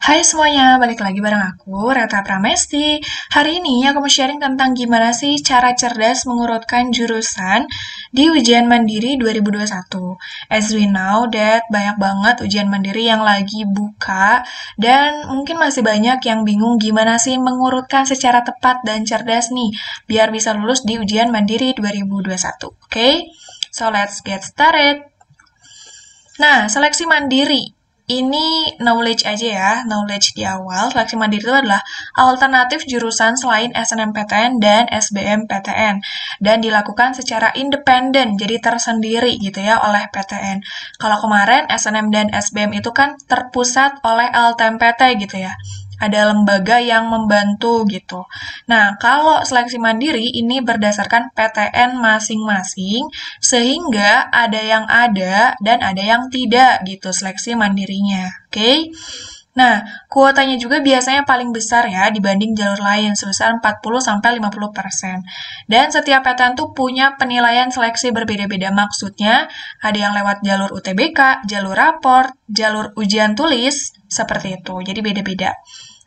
Hai semuanya, balik lagi bareng aku, Reta Pramesti. Hari ini aku mau sharing tentang gimana sih cara cerdas mengurutkan jurusan di ujian mandiri 2021. As we know that banyak banget ujian mandiri yang lagi buka, dan mungkin masih banyak yang bingung gimana sih mengurutkan secara tepat dan cerdas nih, biar bisa lulus di ujian mandiri 2021. Oke? So let's get started. Nah, seleksi mandiri. Ini knowledge aja ya, knowledge di awal. Seleksi mandiri itu adalah alternatif jurusan selain SNMPTN dan SBMPTN. Dan dilakukan secara independen, jadi tersendiri gitu ya oleh PTN. Kalau kemarin SNM dan SBM itu kan terpusat oleh LTMPT gitu ya. Ada lembaga yang membantu gitu. Nah, kalau seleksi mandiri ini berdasarkan PTN masing-masing, sehingga ada yang ada dan ada yang tidak gitu seleksi mandirinya. Oke? Nah, kuotanya juga biasanya paling besar ya dibanding jalur lain sebesar 40-50%. Dan setiap PTN tuh punya penilaian seleksi berbeda-beda. Maksudnya ada yang lewat jalur UTBK, jalur raport, jalur ujian tulis, seperti itu. Jadi beda-beda.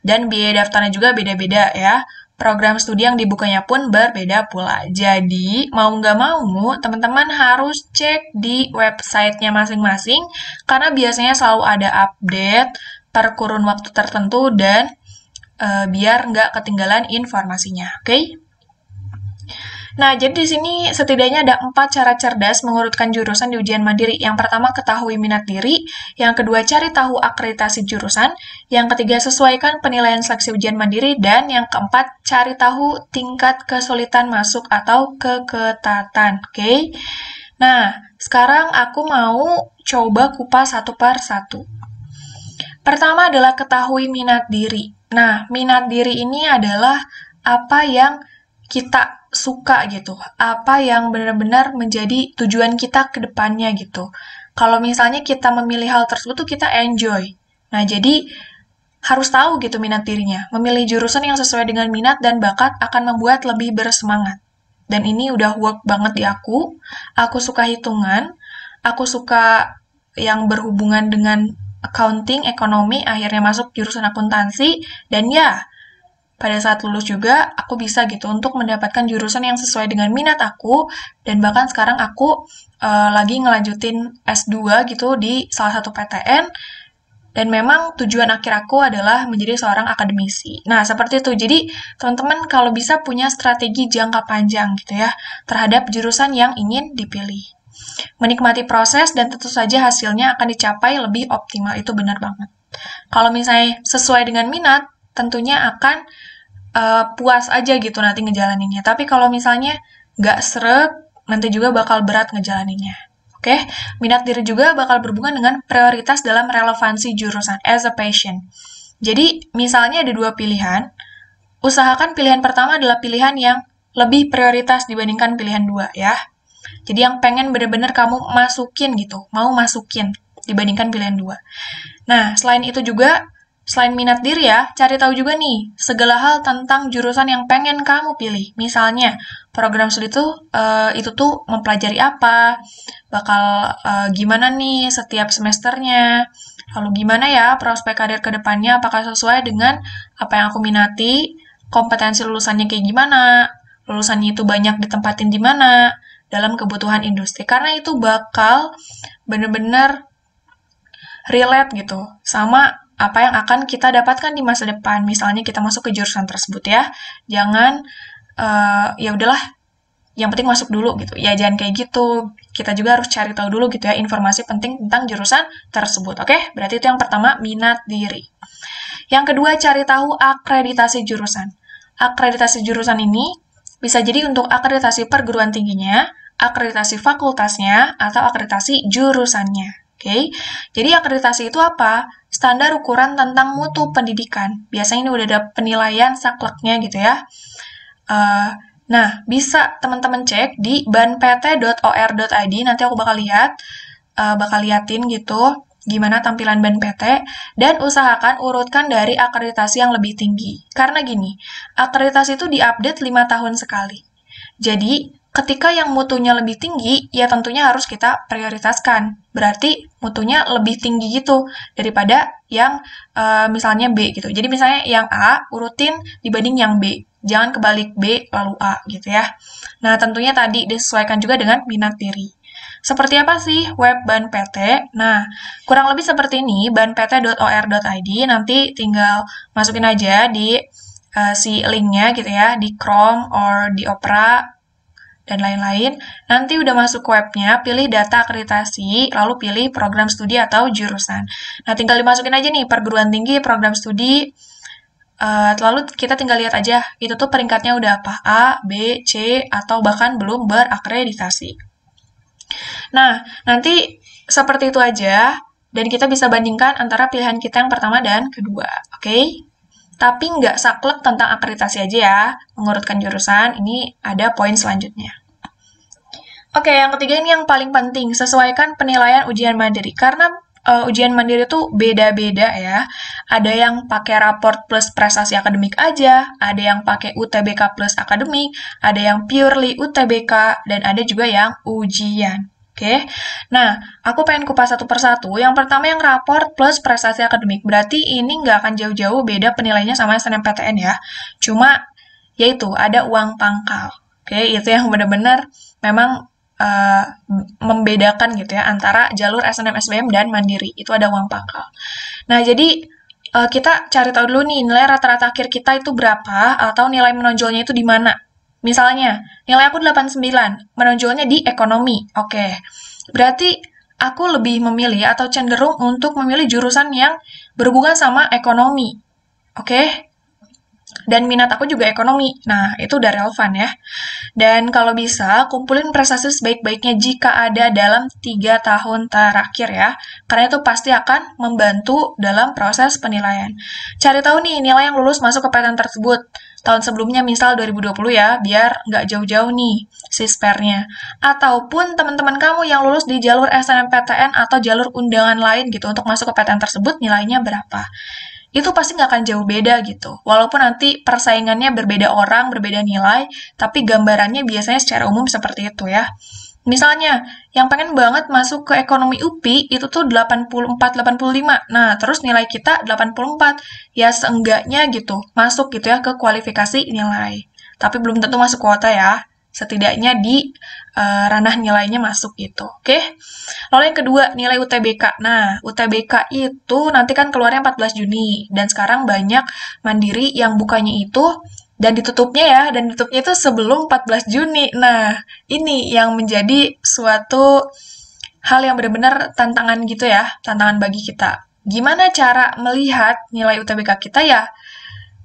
Dan biaya daftarnya juga beda-beda ya. Program studi yang dibukanya pun berbeda pula. Jadi, mau nggak mau, teman-teman harus cek di websitenya masing-masing, karena biasanya selalu ada update per kurun waktu tertentu dan biar nggak ketinggalan informasinya. Oke? Nah, jadi di sini setidaknya ada 4 cara cerdas mengurutkan jurusan di ujian mandiri. Yang pertama, ketahui minat diri. Yang kedua, cari tahu akreditasi jurusan. Yang ketiga, sesuaikan penilaian seleksi ujian mandiri. Dan yang keempat, cari tahu tingkat kesulitan masuk atau keketatan. Oke? Nah, sekarang aku mau coba kupas satu per satu. Pertama adalah ketahui minat diri. Nah, minat diri ini adalah apa yang kita suka gitu, apa yang benar-benar menjadi tujuan kita ke depannya gitu. Kalau misalnya kita memilih hal tersebut tuh kita enjoy. Nah, jadi harus tahu gitu minat dirinya. Memilih jurusan yang sesuai dengan minat dan bakat akan membuat lebih bersemangat. Dan ini udah work banget di aku. Aku suka hitungan, aku suka yang berhubungan dengan accounting, ekonomi, akhirnya masuk jurusan akuntansi, dan ya, pada saat lulus juga aku bisa gitu untuk mendapatkan jurusan yang sesuai dengan minat aku, dan bahkan sekarang aku lagi ngelanjutin S2 gitu di salah satu PTN, dan memang tujuan akhir aku adalah menjadi seorang akademisi. Nah, seperti itu. Jadi, teman-teman kalau bisa punya strategi jangka panjang gitu ya, terhadap jurusan yang ingin dipilih. Menikmati proses dan tentu saja hasilnya akan dicapai lebih optimal. Itu benar banget. Kalau misalnya sesuai dengan minat, tentunya akan puas aja gitu nanti ngejalaninnya. Tapi kalau misalnya nggak seret, nanti juga bakal berat ngejalaninnya. Oke, minat diri juga bakal berhubungan dengan prioritas dalam relevansi jurusan as a passion. Jadi, misalnya ada dua pilihan, usahakan pilihan pertama adalah pilihan yang lebih prioritas dibandingkan pilihan dua ya. Jadi yang pengen bener-bener kamu masukin gitu, mau masukin dibandingkan pilihan dua. Nah, selain itu juga, selain minat diri ya, cari tahu juga nih, segala hal tentang jurusan yang pengen kamu pilih. Misalnya, program studi itu tuh mempelajari apa, bakal gimana nih setiap semesternya, lalu gimana ya prospek karir ke depannya, apakah sesuai dengan apa yang aku minati, kompetensi lulusannya kayak gimana, lulusannya itu banyak ditempatin di mana, dalam kebutuhan industri. Karena itu bakal bener-bener relate gitu sama apa yang akan kita dapatkan di masa depan. Misalnya kita masuk ke jurusan tersebut ya. Jangan ya udahlah, yang penting masuk dulu gitu. Ya jangan kayak gitu. Kita juga harus cari tahu dulu gitu ya informasi penting tentang jurusan tersebut. Oke? Berarti itu yang pertama, minat diri. Yang kedua, cari tahu akreditasi jurusan. Akreditasi jurusan ini bisa jadi untuk akreditasi perguruan tingginya, akreditasi fakultasnya, atau akreditasi jurusannya. Oke, jadi akreditasi itu apa? Standar ukuran tentang mutu pendidikan. Biasanya ini udah ada penilaian sakleknya gitu ya. Nah, bisa teman-teman cek di banpt.or.id. Nanti aku bakal liatin gitu gimana tampilan BANPT, dan usahakan urutkan dari akreditasi yang lebih tinggi. Karena gini, akreditasi itu diupdate 5 tahun sekali. Jadi, ketika yang mutunya lebih tinggi, ya tentunya harus kita prioritaskan. Berarti mutunya lebih tinggi gitu daripada yang misalnya B gitu. Jadi misalnya yang A urutin dibanding yang B. Jangan kebalik B lalu A gitu ya. Nah, tentunya tadi disesuaikan juga dengan minat diri. Seperti apa sih web Ban PT? Nah, kurang lebih seperti ini, banpt.or.id. Nanti tinggal masukin aja di si linknya gitu ya, di Chrome or di Opera dan lain-lain. Nanti udah masuk ke webnya, pilih data akreditasi, lalu pilih program studi atau jurusan. Nah, tinggal dimasukin aja nih, perguruan tinggi, program studi, lalu kita tinggal lihat aja, itu tuh peringkatnya udah apa, A, B, C, atau bahkan belum berakreditasi. Nah, nanti seperti itu aja, dan kita bisa bandingkan antara pilihan kita yang pertama dan kedua, oke? Tapi nggak saklek tentang akreditasi aja ya, mengurutkan jurusan, ini ada poin selanjutnya. Oke, yang ketiga ini yang paling penting, sesuaikan penilaian ujian mandiri. Karena ujian mandiri itu beda-beda ya. Ada yang pakai raport plus prestasi akademik aja, ada yang pakai UTBK plus akademik, ada yang purely UTBK, dan ada juga yang ujian. Oke, nah aku pengen kupas satu persatu. Yang pertama yang raport plus prestasi akademik. Berarti ini nggak akan jauh-jauh beda penilaiannya sama SNMPTN ya. Cuma yaitu ada uang pangkal. Oke, itu yang benar-benar memang membedakan gitu ya antara jalur SNM-SBM dan Mandiri. Itu ada uang pangkal. Nah, jadi kita cari tahu dulu nih nilai rata-rata akhir kita itu berapa atau nilai menonjolnya itu di mana. Misalnya, nilai aku 89, menonjolnya di ekonomi. Oke, berarti aku lebih memilih atau cenderung untuk memilih jurusan yang berhubungan sama ekonomi. Oke, dan minat aku juga ekonomi. Nah, itu udah relevan ya. Dan kalau bisa, kumpulin prestasi sebaik-baiknya jika ada dalam 3 tahun terakhir ya. Karena itu pasti akan membantu dalam proses penilaian. Cari tahu nih nilai yang lulus masuk ke PTN tersebut. Tahun sebelumnya misal 2020 ya, biar nggak jauh-jauh nih si spare-nya. Ataupun teman-teman kamu yang lulus di jalur SNMPTN atau jalur undangan lain gitu untuk masuk ke PTN tersebut nilainya berapa. Itu pasti nggak akan jauh beda gitu. Walaupun nanti persaingannya berbeda orang, berbeda nilai, tapi gambarannya biasanya secara umum seperti itu ya. Misalnya, yang pengen banget masuk ke ekonomi UPI, itu tuh 84-85. Nah, terus nilai kita 84. Ya, seenggaknya gitu, masuk gitu ya ke kualifikasi nilai. Tapi belum tentu masuk kuota ya. Setidaknya di ranah nilainya masuk gitu. Oke? Lalu yang kedua, nilai UTBK. Nah, UTBK itu nanti kan keluarnya 14 Juni. Dan sekarang banyak mandiri yang bukanya itu dan ditutupnya itu sebelum 14 Juni. Nah, ini yang menjadi suatu hal yang benar-benar tantangan gitu ya, tantangan bagi kita. Gimana cara melihat nilai UTBK kita ya?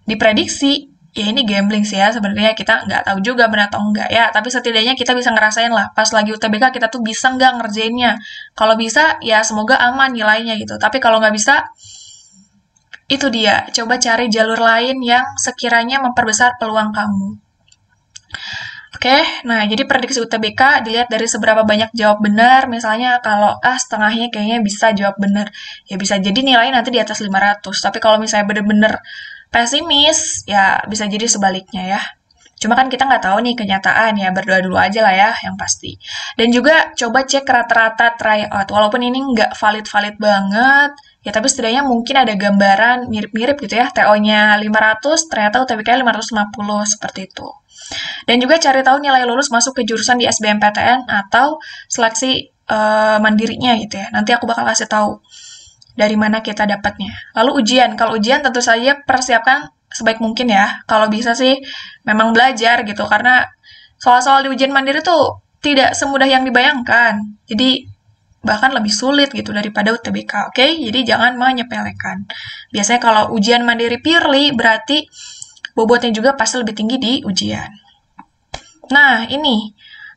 Diprediksi. Ya ini gambling sih ya, sebenarnya kita nggak tahu juga benar atau enggak ya, tapi setidaknya kita bisa ngerasain lah, pas lagi UTBK kita tuh bisa nggak ngerjainnya. Kalau bisa, ya semoga aman nilainya gitu. Tapi kalau nggak bisa, itu dia, coba cari jalur lain yang sekiranya memperbesar peluang kamu. Oke, nah jadi prediksi UTBK dilihat dari seberapa banyak jawab benar, misalnya kalau setengahnya kayaknya bisa jawab benar, ya bisa jadi nilainya nanti di atas 500, tapi kalau misalnya bener-bener pesimis, ya bisa jadi sebaliknya ya. Cuma kan kita nggak tahu nih kenyataan ya, berdoa dulu aja lah ya yang pasti. Dan juga coba cek rata-rata tryout, walaupun ini nggak valid-valid banget, ya tapi setidaknya mungkin ada gambaran mirip-mirip gitu ya, TO-nya 500, ternyata UTBK 550, seperti itu. Dan juga cari tahu nilai lulus masuk ke jurusan di SBMPTN atau seleksi mandirinya gitu ya. Nanti aku bakal kasih tahu dari mana kita dapatnya. Lalu ujian. Kalau ujian tentu saja persiapkan sebaik mungkin ya. Kalau bisa sih memang belajar gitu. Karena soal-soal di ujian mandiri tuh tidak semudah yang dibayangkan. Jadi bahkan lebih sulit gitu daripada UTBK. Oke? Jadi jangan menyepelekan. Biasanya kalau ujian mandiri purely berarti bobotnya juga pasti lebih tinggi di ujian. Nah, ini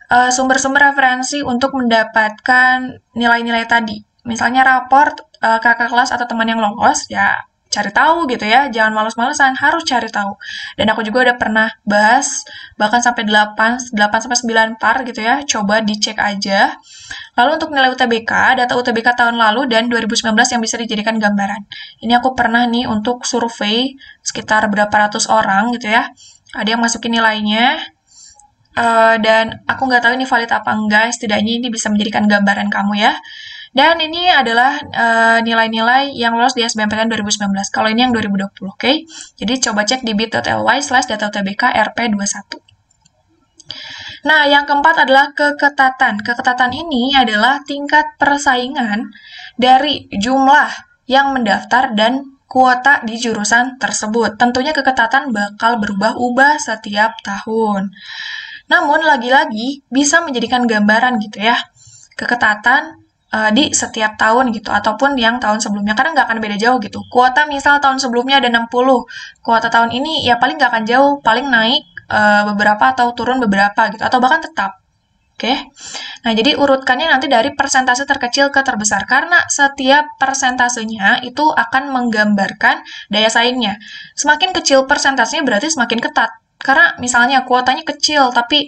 sumber-sumber referensi untuk mendapatkan nilai-nilai tadi. Misalnya raport kakak kelas atau teman yang lolos, ya cari tahu gitu ya, jangan males-malesan, harus cari tahu. Dan aku juga udah pernah bahas, bahkan sampai 8-9 par gitu ya, coba dicek aja. Lalu untuk nilai UTBK, data UTBK tahun lalu dan 2019 yang bisa dijadikan gambaran. Ini aku pernah nih untuk survei sekitar berapa ratus orang gitu ya, ada yang masukin nilainya, dan aku nggak tahu ini valid apa enggak, setidaknya ini bisa menjadikan gambaran kamu ya. Dan ini adalah nilai-nilai yang lolos di SBMPTN 2019. Kalau ini yang 2020, oke? Jadi coba cek di bit.ly/data.utbk rp21. Nah, yang keempat adalah keketatan. Keketatan ini adalah tingkat persaingan dari jumlah yang mendaftar dan kuota di jurusan tersebut. Tentunya keketatan bakal berubah-ubah setiap tahun. Namun, lagi-lagi bisa menjadikan gambaran gitu ya. Keketatan di setiap tahun gitu, ataupun yang tahun sebelumnya, karena nggak akan beda jauh gitu. Kuota misal tahun sebelumnya ada 60, kuota tahun ini ya paling nggak akan jauh, paling naik beberapa atau turun beberapa gitu, atau bahkan tetap. Oke, nah jadi urutkannya nanti dari persentase terkecil ke terbesar, karena setiap persentasenya itu akan menggambarkan daya saingnya. Semakin kecil persentasenya berarti semakin ketat, karena misalnya kuotanya kecil tapi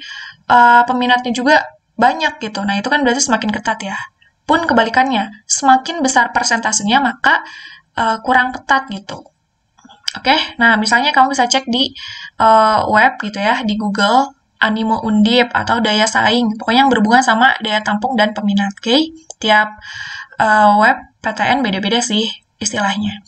peminatnya juga banyak gitu, nah itu kan berarti semakin ketat ya. Pun kebalikannya, semakin besar persentasenya maka kurang ketat gitu. Oke, nah misalnya kamu bisa cek di web gitu ya, di Google, Animo Undip atau daya saing, pokoknya yang berhubungan sama daya tampung dan peminat. Oke, tiap web PTN beda-beda sih istilahnya.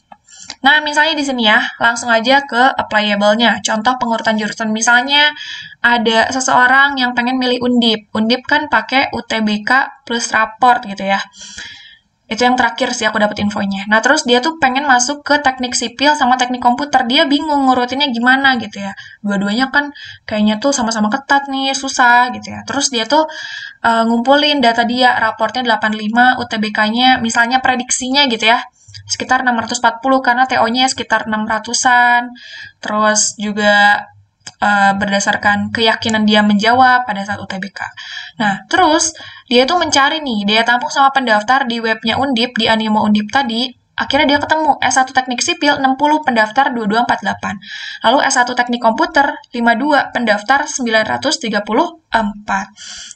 Nah, misalnya di sini ya, langsung aja ke applicable-nya. Contoh pengurutan jurusan. Misalnya ada seseorang yang pengen milih Undip. Undip kan pakai UTBK plus raport gitu ya. Itu yang terakhir sih aku dapat infonya. Nah, terus dia tuh pengen masuk ke teknik sipil sama teknik komputer. Dia bingung ngurutinnya gimana gitu ya. Dua-duanya kan kayaknya tuh sama-sama ketat nih, susah gitu ya. Terus dia tuh ngumpulin data dia, raportnya 85, UTBK-nya misalnya prediksinya gitu ya. Sekitar 640 karena TO-nya sekitar 600-an. Terus juga berdasarkan keyakinan dia menjawab pada saat UTBK. Nah, terus dia itu mencari nih daya tampung sama pendaftar di webnya Undip, di Animo Undip tadi. Akhirnya dia ketemu S1 Teknik Sipil 60 pendaftar 2248. Lalu S1 Teknik Komputer 52 pendaftar 934.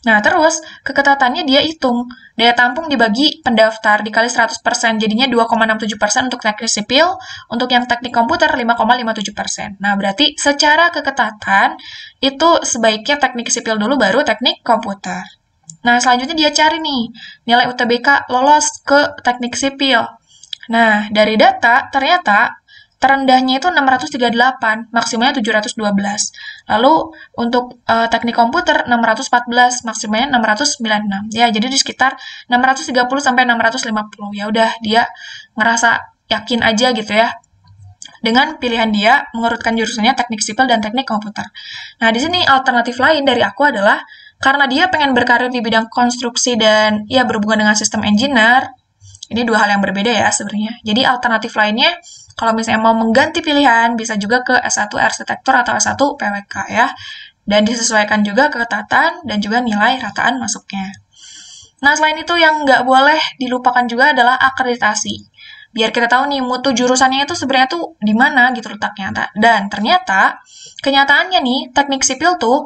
Nah, terus keketatannya dia hitung. Daya tampung dibagi pendaftar dikali 100%, jadinya 2,67% untuk teknik sipil, untuk yang teknik komputer 5,57%. Nah, berarti secara keketatan itu sebaiknya teknik sipil dulu baru teknik komputer. Nah, selanjutnya dia cari nih nilai UTBK lolos ke teknik sipil. Nah, dari data ternyata terendahnya itu 638, maksimalnya 712. Lalu untuk teknik komputer 614, maksimalnya 696. Ya, jadi di sekitar 630 sampai 650. Ya udah, dia ngerasa yakin aja gitu ya dengan pilihan dia mengurutkan jurusannya teknik sipil dan teknik komputer. Nah, di sini alternatif lain dari aku adalah karena dia pengen berkarir di bidang konstruksi dan ya berhubungan dengan sistem engineer. Ini dua hal yang berbeda ya sebenarnya. Jadi alternatif lainnya, kalau misalnya mau mengganti pilihan, bisa juga ke S1 Arsitektur atau S1 PWK ya. Dan disesuaikan juga keketatan dan juga nilai rataan masuknya. Nah, selain itu yang nggak boleh dilupakan juga adalah akreditasi. Biar kita tahu nih mutu jurusannya itu sebenarnya tuh di mana gitu letaknya. Dan ternyata kenyataannya nih teknik sipil tuh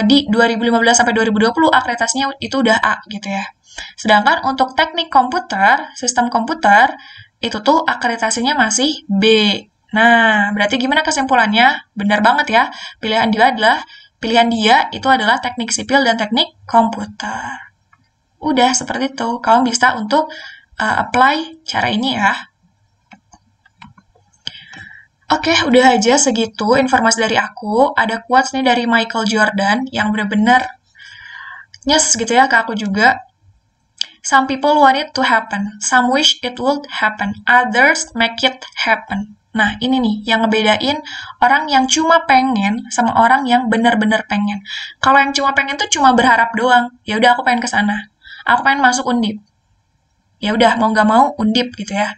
di 2015 sampai 2020 akreditasinya itu udah A gitu ya. Sedangkan untuk teknik komputer, sistem komputer, itu tuh akreditasinya masih B. Nah, berarti gimana kesimpulannya? Benar banget ya, pilihan dia itu adalah teknik sipil dan teknik komputer. Udah seperti itu, kamu bisa untuk apply cara ini ya. Oke, udah aja segitu informasi dari aku. Ada quotes nih dari Michael Jordan yang bener-bener nyes gitu ya ke aku juga. Some people want it to happen, some wish it would happen, others make it happen. Nah, ini nih yang ngebedain orang yang cuma pengen sama orang yang bener-bener pengen. Kalau yang cuma pengen tuh cuma berharap doang. Ya udah aku pengen ke sana. Aku pengen masuk Undip. Ya udah mau nggak mau Undip gitu ya.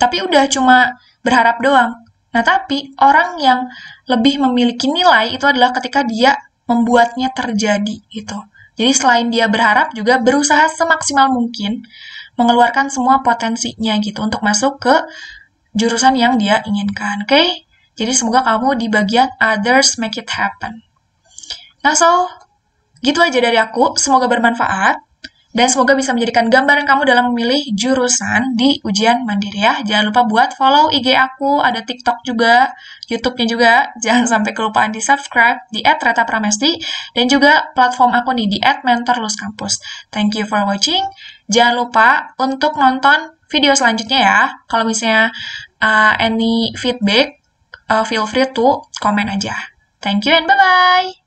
Tapi udah cuma berharap doang. Nah, tapi orang yang lebih memiliki nilai itu adalah ketika dia membuatnya terjadi gitu. Jadi selain dia berharap juga berusaha semaksimal mungkin mengeluarkan semua potensinya gitu untuk masuk ke jurusan yang dia inginkan. Oke? Jadi semoga kamu di bagian others make it happen. Nah, so gitu aja dari aku. Semoga bermanfaat. Dan semoga bisa menjadikan gambaran kamu dalam memilih jurusan di ujian mandiri ya. Jangan lupa buat follow IG aku, ada TikTok juga, YouTube-nya juga. Jangan sampai kelupaan di subscribe di @retapramesti dan juga platform aku nih di @mentorluskampus. Thank you for watching. Jangan lupa untuk nonton video selanjutnya ya. Kalau misalnya any feedback, feel free to comment aja. Thank you and bye-bye!